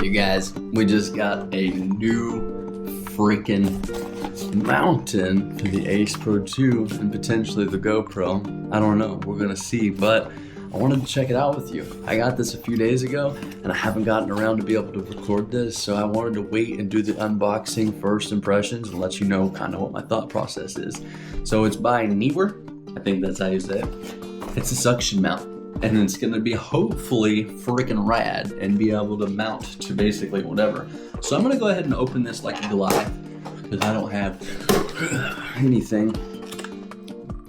You guys, we just got a new freaking mountain for the Ace Pro 2 and potentially the GoPro. I don't know, we're gonna see, but I wanted to check it out with you. I got this a few days ago and I haven't gotten around to be able to record this, so I wanted to wait and do the unboxing first impressions and let you know kind of what my thought process is. So it's by Neewer, I think that's how you say it. It's a suction mount. And it's gonna be hopefully freaking rad and be able to mount to basically whatever. So I'm gonna go ahead and open this like a Goliath because I don't have anything.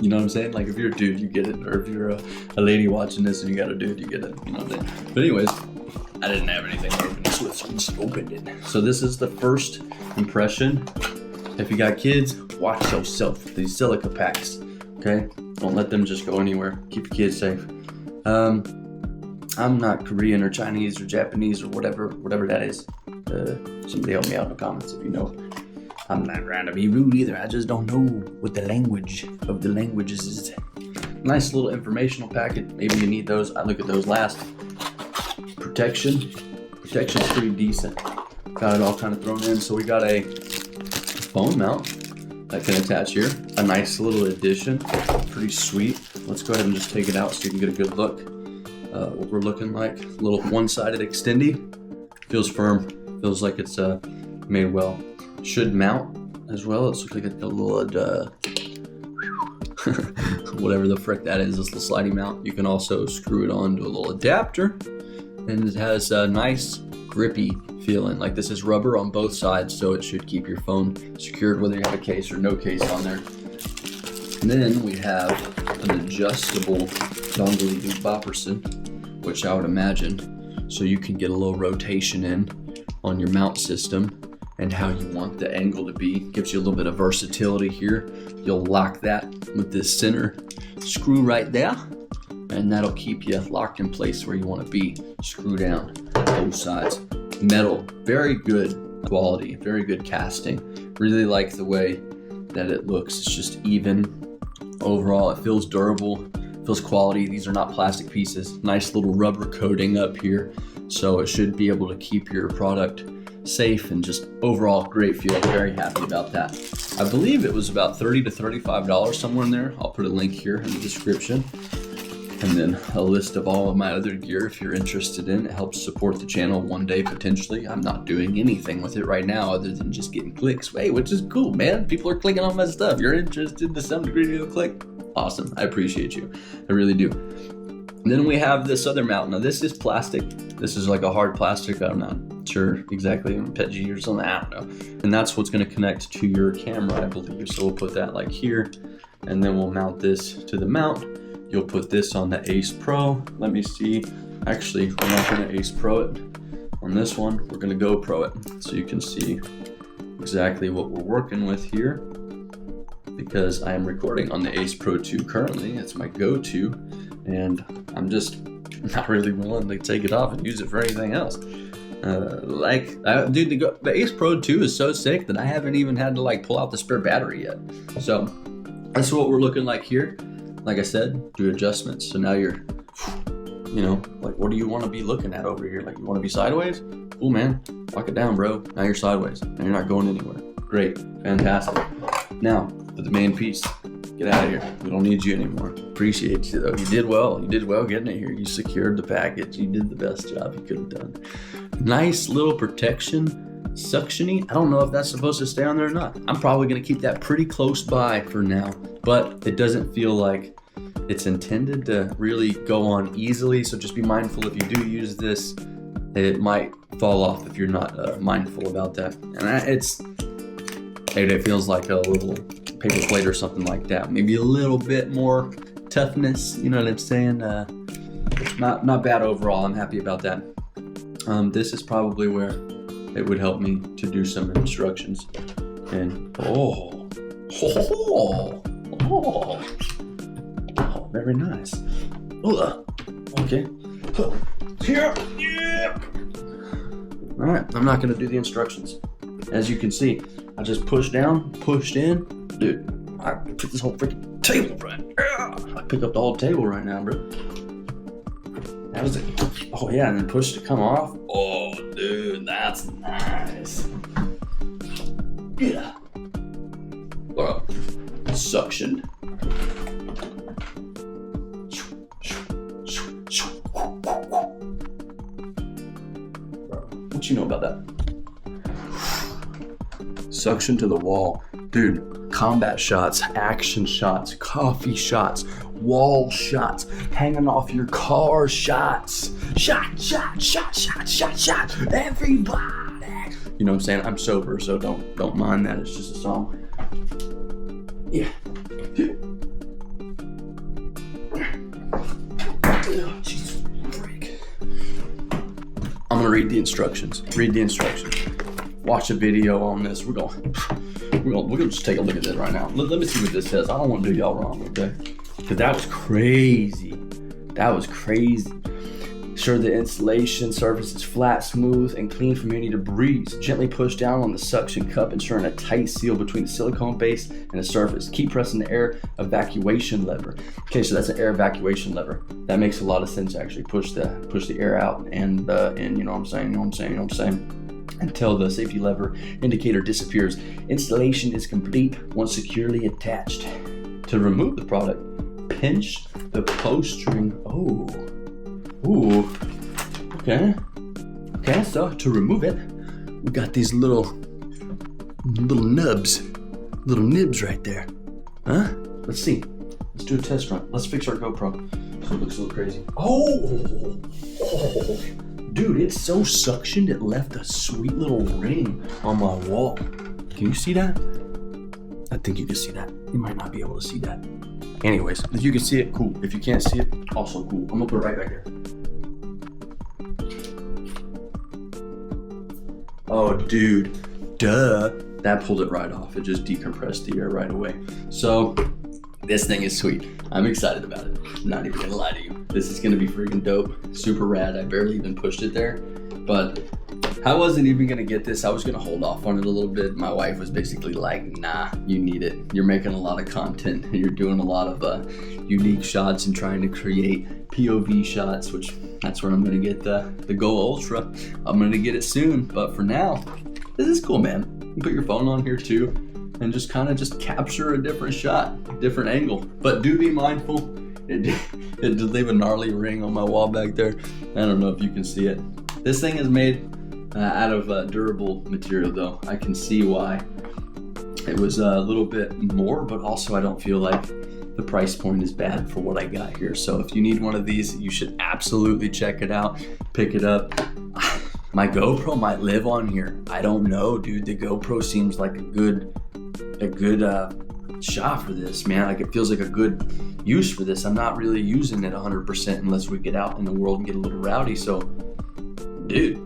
You know what I'm saying? Like if you're a dude, you get it. Or if you're a lady watching this and you got a dude, you get it. You know what I'm saying? But anyways, I didn't have anything to open this with, so I just opened it. So this is the first impression. If you got kids, watch yourself. These silica packs, okay? Don't let them just go anywhere. Keep your kids safe. I'm not Korean or Chinese or Japanese or whatever that is. Somebody help me out in the comments if you know. I'm not trying to be rude either. I just don't know what the language of the languages is. Nice little informational packet. Maybe you need those. I look at those last. Protection's pretty decent. Got it all kind of thrown in. So we got a phone mount that can attach here. A nice little addition. Pretty sweet. Let's go ahead and just take it out so you can get a good look. What we're looking like. A little one-sided extendy. Feels firm. Feels like it's made well. Should mount as well. It looks like a little whatever the frick that is. This little sliding mount. You can also screw it onto a little adapter, and it has a nice grippy feeling. Like this is rubber on both sides, so it should keep your phone secured whether you have a case or no case on there. And then we have an adjustable dongle bopperson, which I would imagine, so you can get a little rotation in on your mount system and how you want the angle to be. Gives you a little bit of versatility here. You'll lock that with this center screw right there, and that'll keep you locked in place where you want to be. Screw down both sides. Metal, very good quality, very good casting. Really like the way that it looks. It's just even. Overall, it feels durable, feels quality. These are not plastic pieces. Nice little rubber coating up here, so it should be able to keep your product safe and just overall great feel. Very happy about that. I believe it was about $30 to $35 somewhere in there. I'll put a link here in the description, and then a list of all of my other gear if you're interested in. It helps support the channel one day potentially. I'm not doing anything with it right now other than just getting clicks. Hey, which is cool, man. People are clicking on my stuff. You're interested to some degree to click? Awesome. I appreciate you. I really do. And then we have this other mount. Now this is plastic. This is like a hard plastic. I'm not sure exactly, PETG or something, I don't know. And that's what's going to connect to your camera, I believe. So we'll put that like here, and then we'll mount this to the mount. You'll put this on the Ace Pro. Let me see. Actually, we're not going to Ace Pro it on this one. We're going to GoPro it, so you can see exactly what we're working with here. Because I am recording on the Ace Pro 2 currently. It's my go-to, and I'm just not really willing to take it off and use it for anything else. Dude, the Ace Pro 2 is so sick that I haven't even had to like pull out the spare battery yet. So that's what we're looking like here. Like I said, do adjustments. So now you're, you know, like what do you want to be looking at over here? Like you want to be sideways? Cool, man. Lock it down, bro. Now you're sideways and you're not going anywhere. Great, fantastic. Now, for the main piece, get out of here. We don't need you anymore. Appreciate you though. You did well. You did well getting it here. You secured the package. You did the best job you could have done. Nice little protection, suctiony. I don't know if that's supposed to stay on there or not. I'm probably gonna keep that pretty close by for now, but it doesn't feel like it's intended to really go on easily. So just be mindful if you do use this, it might fall off if you're not mindful about that. And it feels like a little paper plate or something like that. Maybe a little bit more toughness, you know what I'm saying? Not bad overall. I'm happy about that. This is probably where it would help me to do some instructions. And oh, very nice. Okay. Here. Yeah. All right. I'm not gonna do the instructions. As you can see, I just pushed down, pushed in. Dude, I took this whole freaking table right. I pick up the whole table right now, bro. That was it. Oh yeah, and then push to come off. Oh, dude, that's nice. Yeah. Bro, suction. What you know about that? Suction to the wall. Dude, combat shots, action shots, coffee shots, wall shots, hanging off your car shots. Shot, everybody. You know what I'm saying? I'm sober, so don't mind that. It's just a song. Yeah. Oh, Jesus, break. I'm gonna read the instructions. Watch a video on this. We're gonna just take a look at this right now. Let me see what this says. I don't want to do y'all wrong, okay? Because that was crazy. Ensure the installation surface is flat, smooth, and clean from any debris. Gently push down on the suction cup, ensuring a tight seal between the silicone base and the surface. Keep pressing the air evacuation lever. Okay, so that's an air evacuation lever. That makes a lot of sense, actually. Push the air out and you know what I'm saying? Until the safety lever indicator disappears. Installation is complete once securely attached. To remove the product, pinch the post string. Ooh. Okay, so to remove it, we got these little nibs right there. Huh? Let's see. Let's do a test run. Let's fix our GoPro so it looks a little crazy. Oh. Dude, it's so suctioned it left a sweet little ring on my wall. Can you see that? I think you can see that. You might not be able to see that. Anyways, if you can see it, cool. If you can't see it, also cool. I'm gonna put it right back there. Oh, dude, duh. That pulled it right off. It just decompressed the air right away. So this thing is sweet. I'm excited about it. I'm not even gonna lie to you. This is gonna be freaking dope. Super rad. I barely even pushed it there, but I wasn't even gonna get this. I was gonna hold off on it a little bit. My wife was basically like, nah, you need it. You're making a lot of content. You're doing a lot of unique shots and trying to create POV shots, which that's where I'm gonna get the Go Ultra. I'm gonna get it soon, but for now, this is cool, man. You put your phone on here too and just kind of just capture a different shot, different angle. But do be mindful. It did leave a gnarly ring on my wall back there. I don't know if you can see it. This thing is made out of durable material though. I can see why it was a little bit more, but also I don't feel like the price point is bad for what I got here. So if you need one of these, you should absolutely check it out, pick it up. My GoPro might live on here. I don't know, dude. The GoPro seems like a good shot for this, man. Like it feels like a good use for this. I'm not really using it 100% unless we get out in the world and get a little rowdy. So, dude,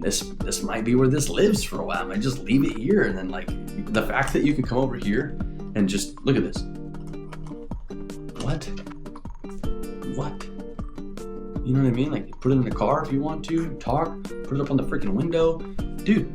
this might be where this lives for a while. I might just leave it here, and then like the fact that you can come over here and just look at this. What? You know what I mean? Like put it in the car if you want to, talk, put it up on the freaking window. Dude,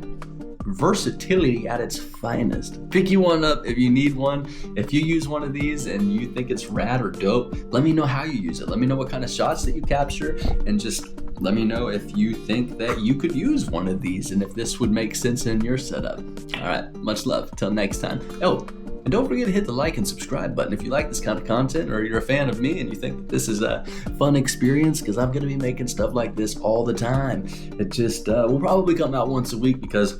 versatility at its finest. Pick you one up if you need one. If you use one of these and you think it's rad or dope, let me know how you use it. Let me know what kind of shots that you capture, and just let me know if you think that you could use one of these and if this would make sense in your setup. All right, much love. Till next time. Oh, and don't forget to hit the like and subscribe button if you like this kind of content, or you're a fan of me and you think that this is a fun experience, because I'm going to be making stuff like this all the time. It just will probably come out once a week because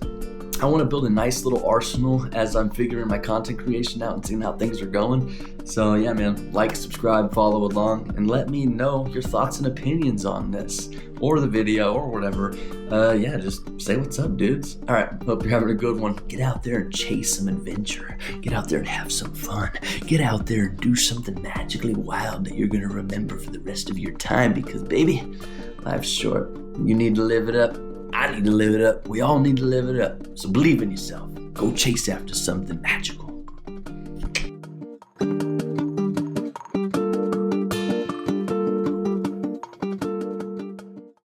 I want to build a nice little arsenal as I'm figuring my content creation out and seeing how things are going. So yeah, man, like, subscribe, follow along, and let me know your thoughts and opinions on this or the video or whatever. Yeah, just say what's up, dudes. All right, hope you're having a good one. Get out there and chase some adventure. Get out there and have some fun. Get out there and do something magically wild that you're going to remember for the rest of your time, because baby, life's short. You need to live it up. I need to live it up. We all need to live it up. So believe in yourself. Go chase after something magical.